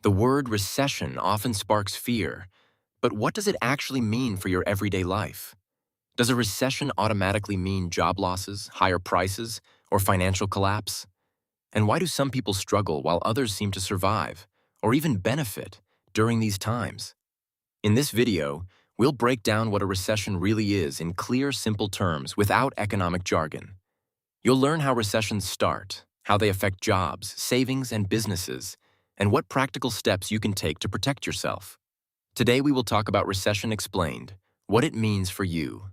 The word recession often sparks fear, but what does it actually mean for your everyday life? Does a recession automatically mean job losses, higher prices, or financial collapse? And why do some people struggle while others seem to survive, or even benefit, during these times? In this video, we'll break down what a recession really is in clear, simple terms without economic jargon. You'll learn how recessions start, how they affect jobs, savings, and businesses, and what practical steps you can take to protect yourself. Today we will talk about Recession Explained, what it means for you.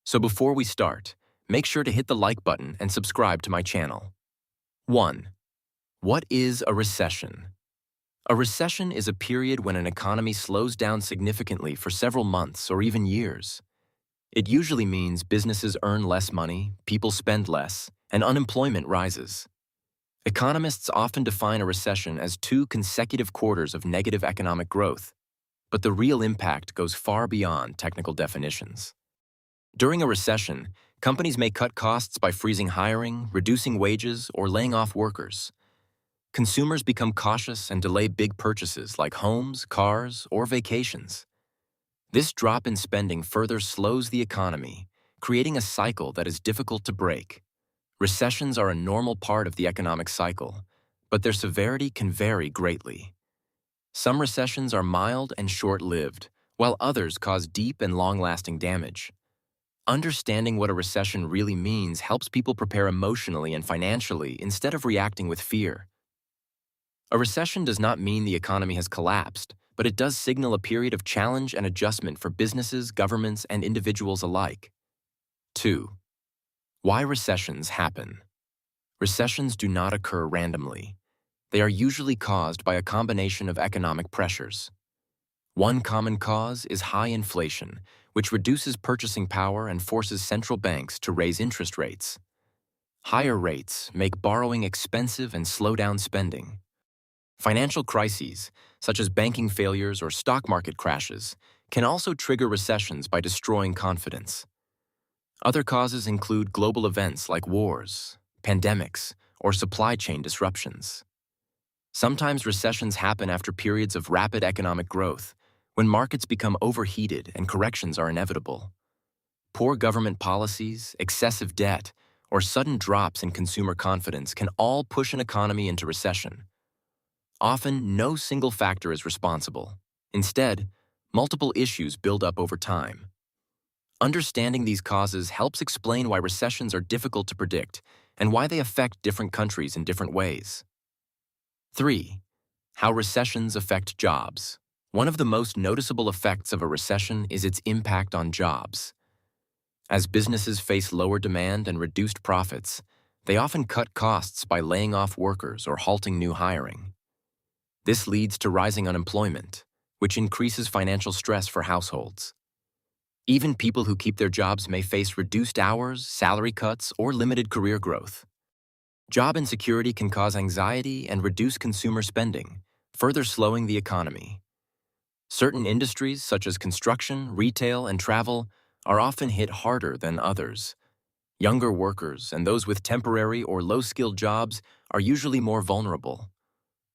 So before we start, make sure to hit the like button and subscribe to my channel. 1. What is a recession? A recession is a period when an economy slows down significantly for several months or even years. It usually means businesses earn less money, people spend less, and unemployment rises. Economists often define a recession as 2 consecutive quarters of negative economic growth, but the real impact goes far beyond technical definitions. During a recession, companies may cut costs by freezing hiring, reducing wages, or laying off workers. Consumers become cautious and delay big purchases like homes, cars, or vacations. This drop in spending further slows the economy, creating a cycle that is difficult to break. Recessions are a normal part of the economic cycle, but their severity can vary greatly. Some recessions are mild and short-lived, while others cause deep and long-lasting damage. Understanding what a recession really means helps people prepare emotionally and financially instead of reacting with fear. A recession does not mean the economy has collapsed, but it does signal a period of challenge and adjustment for businesses, governments, and individuals alike. 2. Why recessions happen. Recessions do not occur randomly. They are usually caused by a combination of economic pressures. One common cause is high inflation, which reduces purchasing power and forces central banks to raise interest rates. Higher rates make borrowing expensive and slow down spending. Financial crises, such as banking failures or stock market crashes, can also trigger recessions by destroying confidence. Other causes include global events like wars, pandemics, or supply chain disruptions. Sometimes recessions happen after periods of rapid economic growth, when markets become overheated and corrections are inevitable. Poor government policies, excessive debt, or sudden drops in consumer confidence can all push an economy into recession. Often, no single factor is responsible. Instead, multiple issues build up over time. Understanding these causes helps explain why recessions are difficult to predict and why they affect different countries in different ways. 3. How recessions affect jobs. One of the most noticeable effects of a recession is its impact on jobs. As businesses face lower demand and reduced profits, they often cut costs by laying off workers or halting new hiring. This leads to rising unemployment, which increases financial stress for households. Even people who keep their jobs may face reduced hours, salary cuts, or limited career growth. Job insecurity can cause anxiety and reduce consumer spending, further slowing the economy. Certain industries, such as construction, retail, and travel, are often hit harder than others. Younger workers and those with temporary or low-skilled jobs are usually more vulnerable.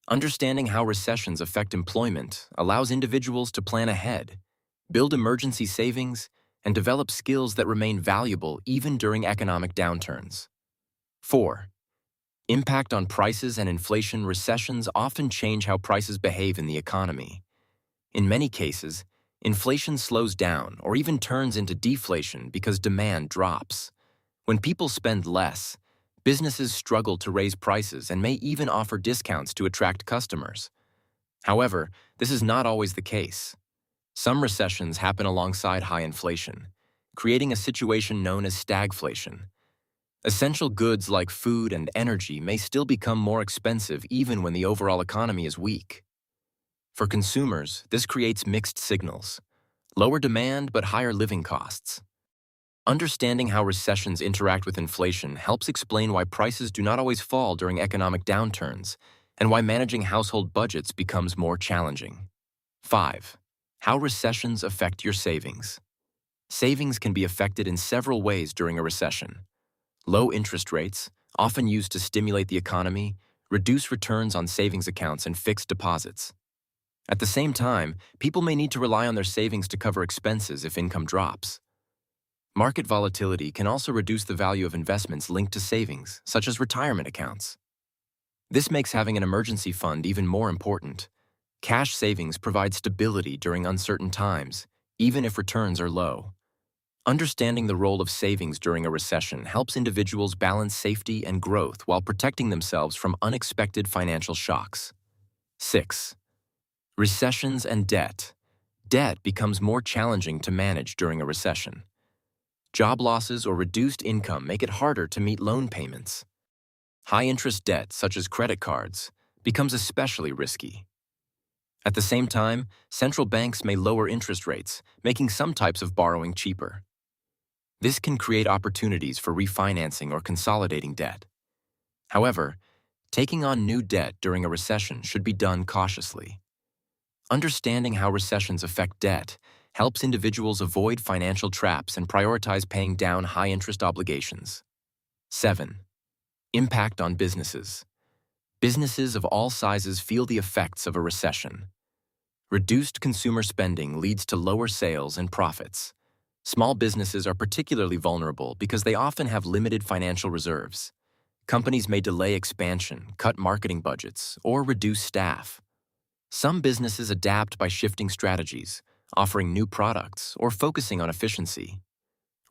Understanding how recessions affect employment allows individuals to plan ahead, build emergency savings, and develop skills that remain valuable even during economic downturns. 4. Impact on prices and inflation. Recessions often change how prices behave in the economy. In many cases, inflation slows down or even turns into deflation because demand drops. When people spend less, businesses struggle to raise prices and may even offer discounts to attract customers. However, this is not always the case. Some recessions happen alongside high inflation, creating a situation known as stagflation. Essential goods like food and energy may still become more expensive even when the overall economy is weak. For consumers, this creates mixed signals: lower demand but higher living costs. Understanding how recessions interact with inflation helps explain why prices do not always fall during economic downturns and why managing household budgets becomes more challenging. 5. How recessions affect your savings. Savings can be affected in several ways during a recession. Low interest rates, often used to stimulate the economy, reduce returns on savings accounts and fixed deposits. At the same time, people may need to rely on their savings to cover expenses if income drops. Market volatility can also reduce the value of investments linked to savings, such as retirement accounts. This makes having an emergency fund even more important. Cash savings provide stability during uncertain times, even if returns are low. Understanding the role of savings during a recession helps individuals balance safety and growth while protecting themselves from unexpected financial shocks. 6. Recessions and debt. Debt becomes more challenging to manage during a recession. Job losses or reduced income make it harder to meet loan payments. High-interest debt, such as credit cards, becomes especially risky. At the same time, central banks may lower interest rates, making some types of borrowing cheaper. This can create opportunities for refinancing or consolidating debt. However, taking on new debt during a recession should be done cautiously. Understanding how recessions affect debt helps individuals avoid financial traps and prioritize paying down high-interest obligations. 7. Impact on businesses. Businesses of all sizes feel the effects of a recession. Reduced consumer spending leads to lower sales and profits. Small businesses are particularly vulnerable because they often have limited financial reserves. Companies may delay expansion, cut marketing budgets, or reduce staff. Some businesses adapt by shifting strategies, offering new products, or focusing on efficiency.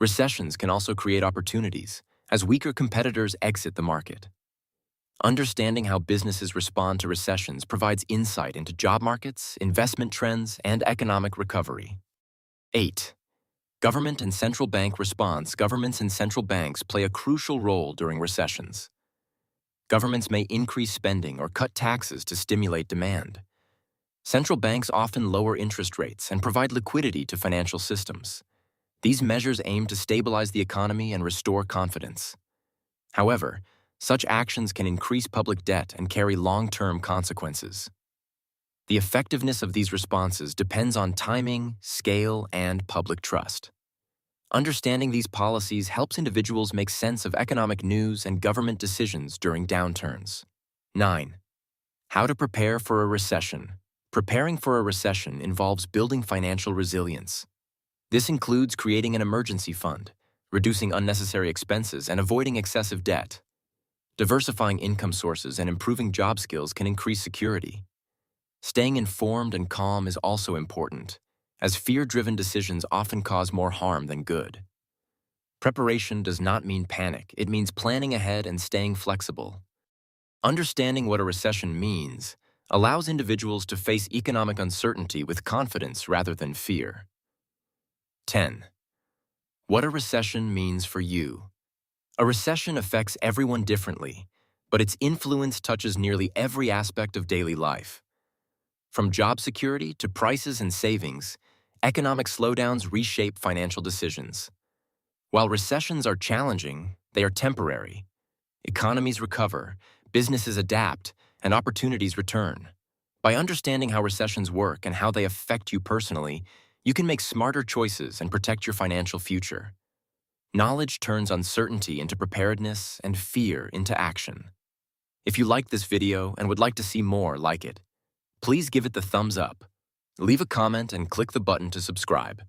Recessions can also create opportunities, as weaker competitors exit the market. Understanding how businesses respond to recessions provides insight into job markets, investment trends, and economic recovery. 8. Government and central bank response. Governments and central banks play a crucial role during recessions. Governments may increase spending or cut taxes to stimulate demand. Central banks often lower interest rates and provide liquidity to financial systems. These measures aim to stabilize the economy and restore confidence. However, such actions can increase public debt and carry long-term consequences. The effectiveness of these responses depends on timing, scale, and public trust. Understanding these policies helps individuals make sense of economic news and government decisions during downturns. 9. How to prepare for a recession. Preparing for a recession involves building financial resilience. This includes creating an emergency fund, reducing unnecessary expenses, and avoiding excessive debt. Diversifying income sources and improving job skills can increase security. Staying informed and calm is also important, as fear-driven decisions often cause more harm than good. Preparation does not mean panic. It means planning ahead and staying flexible. Understanding what a recession means allows individuals to face economic uncertainty with confidence rather than fear. 10. What a recession means for you. A recession affects everyone differently, but its influence touches nearly every aspect of daily life. From job security to prices and savings, economic slowdowns reshape financial decisions. While recessions are challenging, they are temporary. Economies recover, businesses adapt, and opportunities return. By understanding how recessions work and how they affect you personally, you can make smarter choices and protect your financial future. Knowledge turns uncertainty into preparedness and fear into action. If you liked this video and would like to see more like it, please give it the thumbs up. Leave a comment and click the button to subscribe.